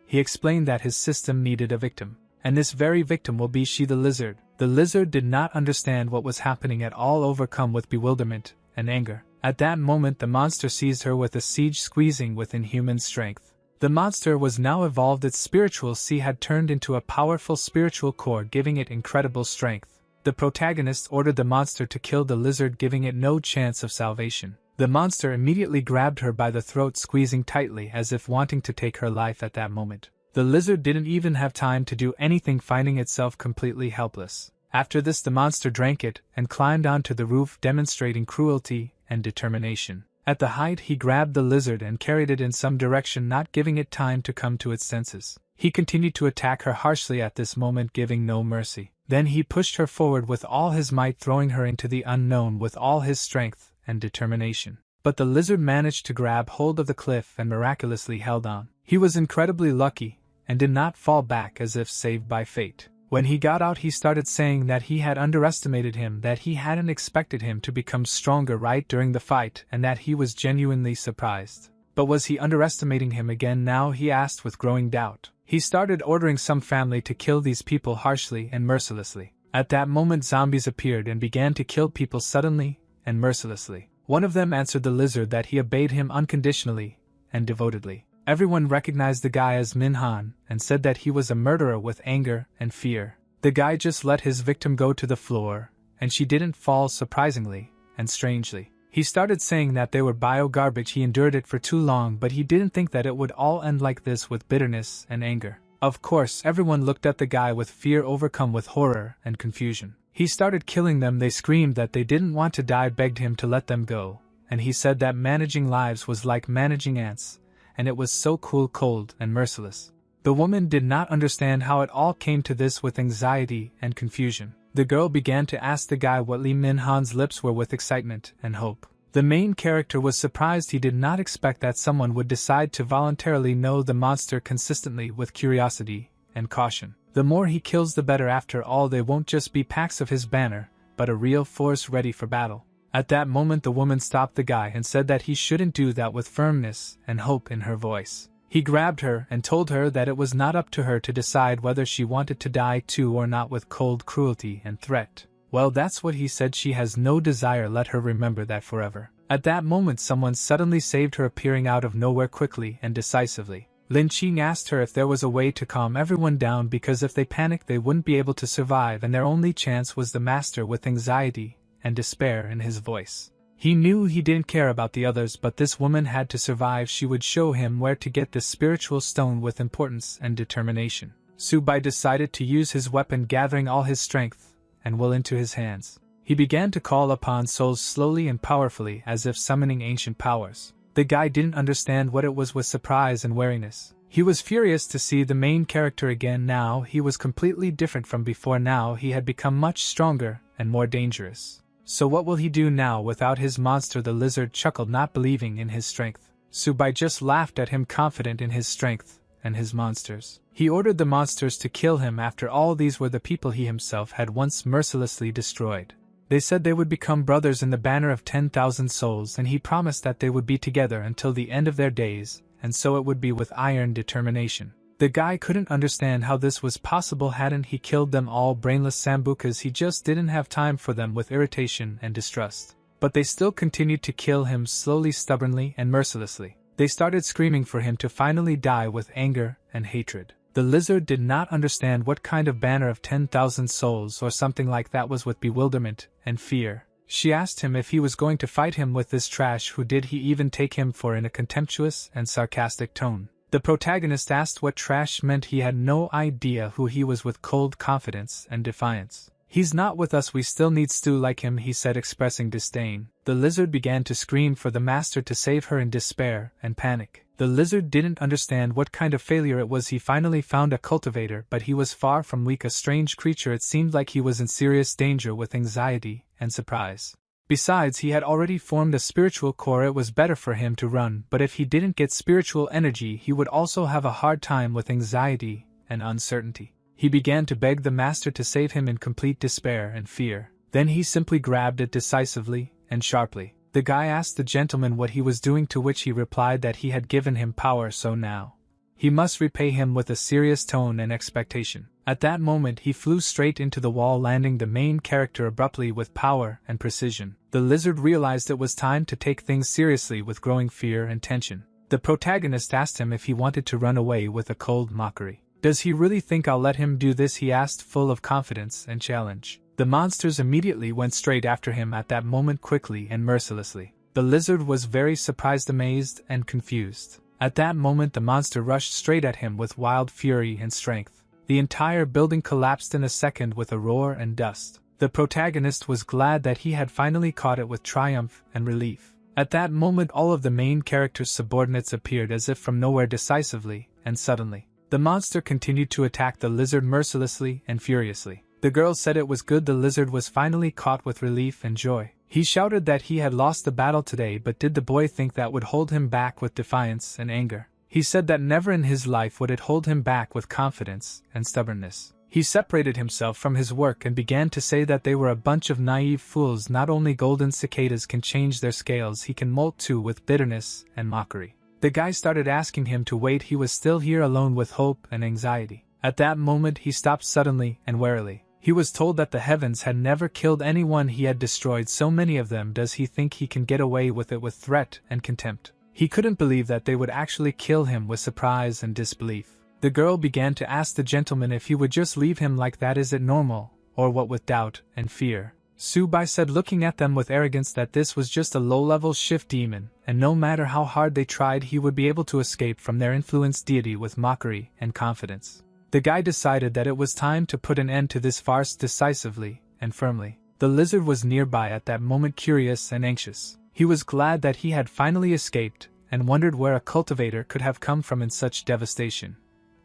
He explained that his system needed a victim, and this very victim will be she, the lizard. The lizard did not understand what was happening at all, overcome with bewilderment and anger. At that moment, the monster seized her with a siege, squeezing with inhuman strength. The monster was now evolved. Its spiritual sea had turned into a powerful spiritual core, giving it incredible strength. The protagonist ordered the monster to kill the lizard, giving it no chance of salvation. The monster immediately grabbed her by the throat, squeezing tightly as if wanting to take her life at that moment. The lizard didn't even have time to do anything, finding itself completely helpless. After this, the monster drank it and climbed onto the roof, demonstrating cruelty and determination. At the height, he grabbed the lizard and carried it in some direction, not giving it time to come to its senses. He continued to attack her harshly at this moment, giving no mercy. Then he pushed her forward with all his might, throwing her into the unknown with all his strength and determination. But the lizard managed to grab hold of the cliff and miraculously held on. He was incredibly lucky and did not fall back, as if saved by fate. When he got out, he started saying that he had underestimated him, that he hadn't expected him to become stronger right during the fight, and that he was genuinely surprised. But was he underestimating him again now, he asked with growing doubt. He started ordering some family to kill these people harshly and mercilessly. At that moment, zombies appeared and began to kill people suddenly and mercilessly. One of them answered the lizard that he obeyed him unconditionally and devotedly. Everyone recognized the guy as Minhan and said that he was a murderer with anger and fear. The guy just let his victim go to the floor, and she didn't fall, surprisingly and strangely. He started saying that they were bio-garbage. He endured it for too long, but he didn't think that it would all end like this, with bitterness and anger. Of course, everyone looked at the guy with fear, overcome with horror and confusion. He started killing them. They screamed that they didn't want to die, begged him to let them go, and he said that managing lives was like managing ants, and it was so cold and merciless. The woman did not understand how it all came to this, with anxiety and confusion. The girl began to ask the guy what Lee Min-han's lips were, with excitement and hope. The main character was surprised. He did not expect that someone would decide to voluntarily know the monster consistently, with curiosity and caution. The more he kills, the better. After all, they won't just be packs of his banner, but a real force ready for battle. At that moment, the woman stopped the guy and said that he shouldn't do that, with firmness and hope in her voice. He grabbed her and told her that it was not up to her to decide whether she wanted to die too or not, with cold cruelty and threat. Well, that's what he said. She has no desire. Let her remember that forever. At that moment, someone suddenly saved her, appearing out of nowhere quickly and decisively. Lin Qing asked her if there was a way to calm everyone down, because if they panicked they wouldn't be able to survive, and their only chance was the master, with anxiety and despair in his voice. He knew he didn't care about the others, but this woman had to survive. She would show him where to get this spiritual stone with importance and determination. Su Bai decided to use his weapon, gathering all his strength and will into his hands. He began to call upon souls slowly and powerfully, as if summoning ancient powers. The guy didn't understand what it was, with surprise and wariness. He was furious to see the main character again. Now he was completely different from before. Now he had become much stronger and more dangerous. So what will he do now without his monster? The lizard chuckled, not believing in his strength. Su Bai just laughed at him, confident in his strength and his monsters. He ordered the monsters to kill him. After all, these were the people he himself had once mercilessly destroyed. They said they would become brothers in the banner of 10,000 souls, and he promised that they would be together until the end of their days, and so it would be, with iron determination. The guy couldn't understand how this was possible. Hadn't he killed them all, brainless sambucas? He just didn't have time for them, with irritation and distrust. But they still continued to kill him, slowly, stubbornly, and mercilessly. They started screaming for him to finally die, with anger and hatred. The lizard did not understand what kind of banner of 10,000 souls or something like that was, with bewilderment and fear. She asked him if he was going to fight him with this trash. Who did he even take him for? In a contemptuous and sarcastic tone. The protagonist asked what trash meant. He had no idea who he was, with cold confidence and defiance. He's not with us. We still need stew like him, he said, expressing disdain. The lizard began to scream for the master to save her in despair and panic. The lizard didn't understand what kind of failure it was. He finally found a cultivator, but he was far from weak. A strange creature. It seemed like he was in serious danger with anxiety and surprise. Besides, he had already formed a spiritual core. It was better for him to run, but if he didn't get spiritual energy, he would also have a hard time with anxiety and uncertainty. He began to beg the master to save him in complete despair and fear. Then he simply grabbed it decisively and sharply. The guy asked the gentleman what he was doing, to which he replied that he had given him power, so now he must repay him with a serious tone and expectation. At that moment he flew straight into the wall, landing the main character abruptly with power and precision. The lizard realized it was time to take things seriously. With growing fear and tension, the protagonist asked him if he wanted to run away with a cold mockery. "Does he really think I'll let him do this?" he asked, full of confidence and challenge. The monsters immediately went straight after him at that moment, quickly and mercilessly. The lizard was very surprised, amazed, and confused. At that moment the monster rushed straight at him with wild fury and strength. The entire building collapsed in a second with a roar and dust. The protagonist was glad that he had finally caught it with triumph and relief. At that moment all of the main character's subordinates appeared as if from nowhere, decisively and suddenly. The monster continued to attack the lizard mercilessly and furiously. The girl said it was good the lizard was finally caught. With relief and joy, he shouted that he had lost the battle today, but did the boy think that would hold him back? With defiance and anger, he said that never in his life would it hold him back. With confidence and stubbornness, he separated himself from his work and began to say that they were a bunch of naive fools. Not only golden cicadas can change their scales, he can molt too. With bitterness and mockery, the guy started asking him to wait. He was still here alone with hope and anxiety. At that moment he stopped suddenly and warily. He was told that the heavens had never killed anyone. He had destroyed so many of them. Does he think he can get away with it? With threat and contempt, he couldn't believe that they would actually kill him. With surprise and disbelief, the girl began to ask the gentleman if he would just leave him like that. Is it normal, or what? With doubt and fear, Subai said, looking at them with arrogance, that this was just a low-level shift demon, and no matter how hard they tried he would be able to escape from their influence. Deity with mockery and confidence, the guy decided that it was time to put an end to this farce decisively and firmly. The lizard was nearby at that moment, curious and anxious. He was glad that he had finally escaped, and wondered where a cultivator could have come from in such devastation.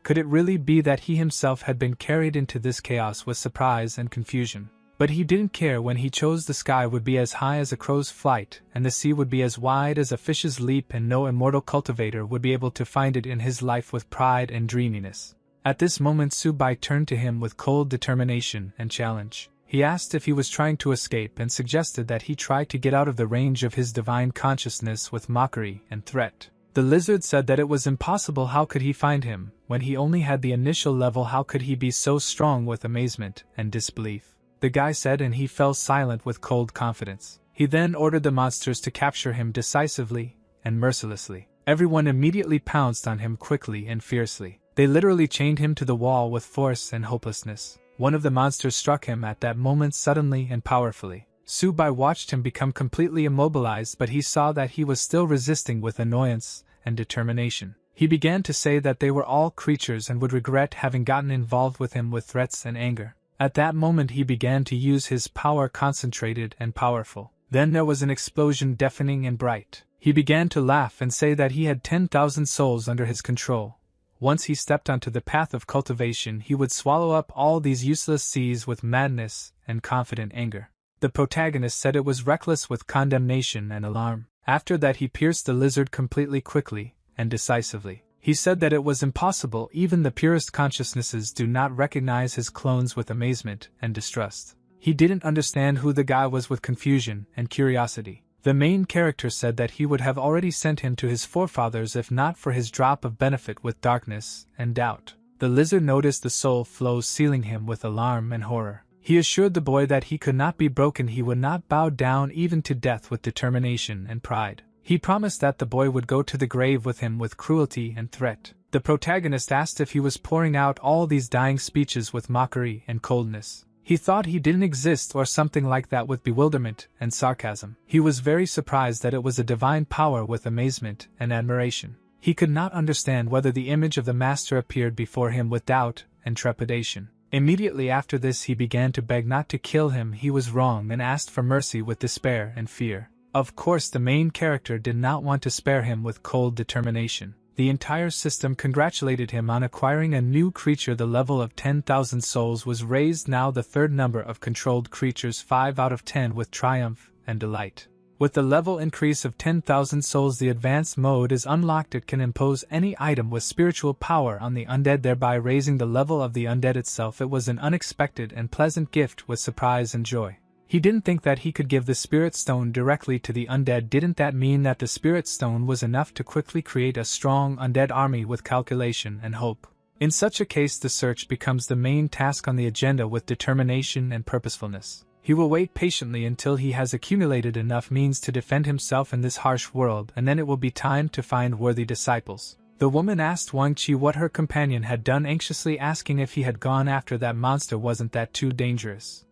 Could it really be that he himself had been carried into this chaos? With surprise and confusion, but he didn't care when he chose. The sky would be as high as a crow's flight, and the sea would be as wide as a fish's leap, and no immortal cultivator would be able to find it in his life. With pride and dreaminess, at this moment Subai turned to him with cold determination and challenge. He asked if he was trying to escape and suggested that he try to get out of the range of his divine consciousness. With mockery and threat, the lizard said that it was impossible. How could he find him when he only had the initial level? How could he be so strong? With amazement and disbelief, the guy said, and he fell silent with cold confidence. He then ordered the monsters to capture him decisively and mercilessly. Everyone immediately pounced on him quickly and fiercely. They literally chained him to the wall with force and hopelessness. One of the monsters struck him at that moment suddenly and powerfully. Subai watched him become completely immobilized, but he saw that he was still resisting. With annoyance and determination, he began to say that they were all creatures and would regret having gotten involved with him. With threats and anger, at that moment he began to use his power, concentrated and powerful. Then there was an explosion, deafening and bright. He began to laugh and say that he had 10,000 souls under his control. Once he stepped onto the path of cultivation, he would swallow up all these useless seeds. With madness and confident anger, the protagonist said it was reckless. With condemnation and alarm, after that he pierced the lizard completely, quickly and decisively. He said that it was impossible. Even the purest consciousnesses do not recognize his clones. With amazement and distrust, he didn't understand who the guy was. With confusion and curiosity, the main character said that he would have already sent him to his forefathers if not for his drop of benefit. With darkness and doubt, the lizard noticed the soul flows, sealing him with alarm and horror. He assured the boy that he could not be broken. He would not bow down even to death. With determination and pride, he promised that the boy would go to the grave with him. With cruelty and threat, the protagonist asked if he was pouring out all these dying speeches with mockery and coldness. He thought he didn't exist or something like that. With bewilderment and sarcasm, he was very surprised that it was a divine power. With amazement and admiration, he could not understand whether the image of the master appeared before him. With doubt and trepidation, immediately after this he began to beg not to kill him. He was wrong and asked for mercy. With despair and fear, of course the main character did not want to spare him. With cold determination, The entire system congratulated him on acquiring a new creature. The level of 10,000 souls was raised, now the third number of controlled creatures, 5 out of 10 with triumph and delight. With the level increase of 10,000 souls, the advanced mode is unlocked. It can impose any item with spiritual power on the undead, thereby raising the level of the undead itself. It was an unexpected and pleasant gift with surprise and joy. He didn't think that he could give the spirit stone directly to the undead. Didn't that mean that the spirit stone was enough to quickly create a strong undead army with calculation and hope? In such a case, the search becomes the main task on the agenda with determination and purposefulness. He will wait patiently until he has accumulated enough means to defend himself in this harsh world, and then it will be time to find worthy disciples. The woman asked Wang Qi what her companion had done, anxiously asking if he had gone after that monster. Wasn't that too dangerous?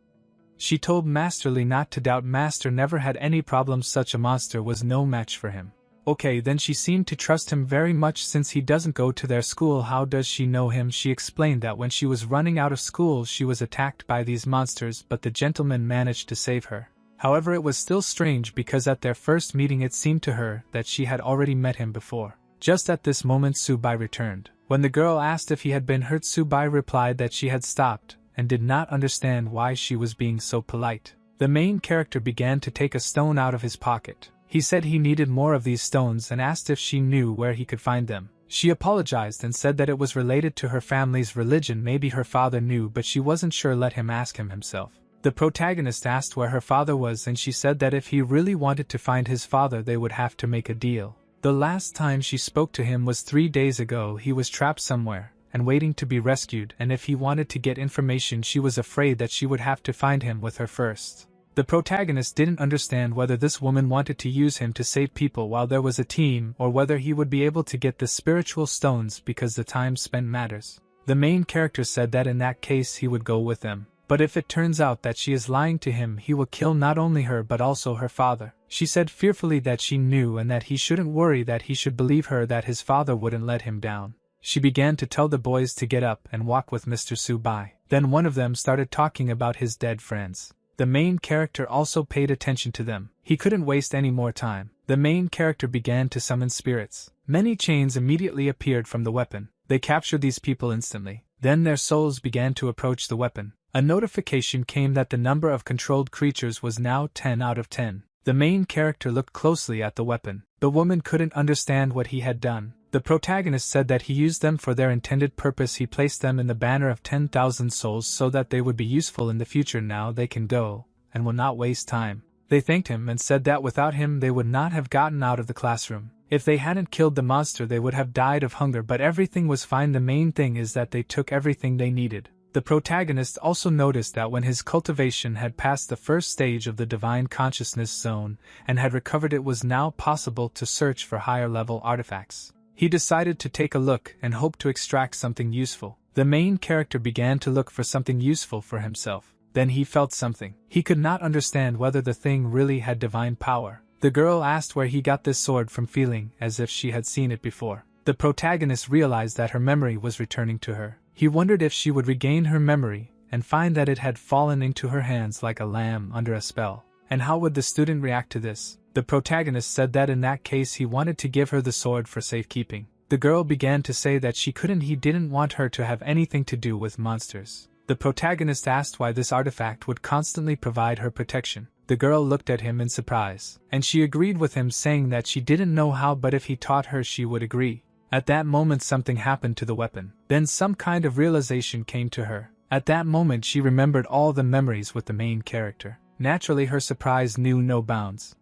She told Master Li not to doubt. Master never had any problems. Such a monster was no match for him. Okay, then she seemed to trust him very much since he doesn't go to their school. How does she know him? She explained that when she was running out of school she was attacked by these monsters, but the gentleman managed to save her. However, it was still strange because at their first meeting it seemed to her that she had already met him before. Just at this moment Subai returned. When the girl asked if he had been hurt, Subai replied that she had stopped and did not understand why she was being so polite. The main character began to take a stone out of his pocket. He said he needed more of these stones and asked if she knew where he could find them. She apologized and said that it was related to her family's religion. Maybe her father knew, but she wasn't sure. Let him ask him himself. The protagonist asked where her father was, and she said that if he really wanted to find his father they would have to make a deal. The last time she spoke to him was 3 days ago. He was trapped somewhere and waiting to be rescued, and if he wanted to get information she was afraid that she would have to find him with her first. The protagonist didn't understand whether this woman wanted to use him to save people while there was a team, or whether he would be able to get the spiritual stones because the time spent matters. The main character said that in that case he would go with them. But if it turns out that she is lying to him, he will kill not only her but also her father. She said fearfully that she knew and that he shouldn't worry, that he should believe her, that his father wouldn't let him down. She began to tell the boys to get up and walk with Mr. Subai. Then one of them started talking about his dead friends. The main character also paid attention to them. He couldn't waste any more time. The main character began to summon spirits. Many chains immediately appeared from the weapon. They captured these people instantly. Then their souls began to approach the weapon. A notification came that the number of controlled creatures was now 10 out of 10. The main character looked closely at the weapon. The woman couldn't understand what he had done. The protagonist said that he used them for their intended purpose. He placed them in the banner of 10,000 souls so that they would be useful in the future. Now they can go and will not waste time. They thanked him and said that without him they would not have gotten out of the classroom. If they hadn't killed the monster they would have died of hunger, but everything was fine. The main thing is that they took everything they needed. The protagonist also noticed that when his cultivation had passed the first stage of the divine consciousness zone and had recovered, it was now possible to search for higher level artifacts. He decided to take a look and hoped to extract something useful. The main character began to look for something useful for himself. Then he felt something. He could not understand whether the thing really had divine power. The girl asked where he got this sword from, feeling as if she had seen it before. The protagonist realized that her memory was returning to her. He wondered if she would regain her memory and find that it had fallen into her hands like a lamb under a spell. And how would the student react to this? The protagonist said that in that case he wanted to give her the sword for safekeeping. The girl began to say that she couldn't. He didn't want her to have anything to do with monsters. The protagonist asked why this artifact would constantly provide her protection. The girl looked at him in surprise, and she agreed with him, saying that she didn't know how, but if he taught her she would agree. At that moment something happened to the weapon. Then some kind of realization came to her. At that moment she remembered all the memories with the main character. Naturally her surprise knew no bounds.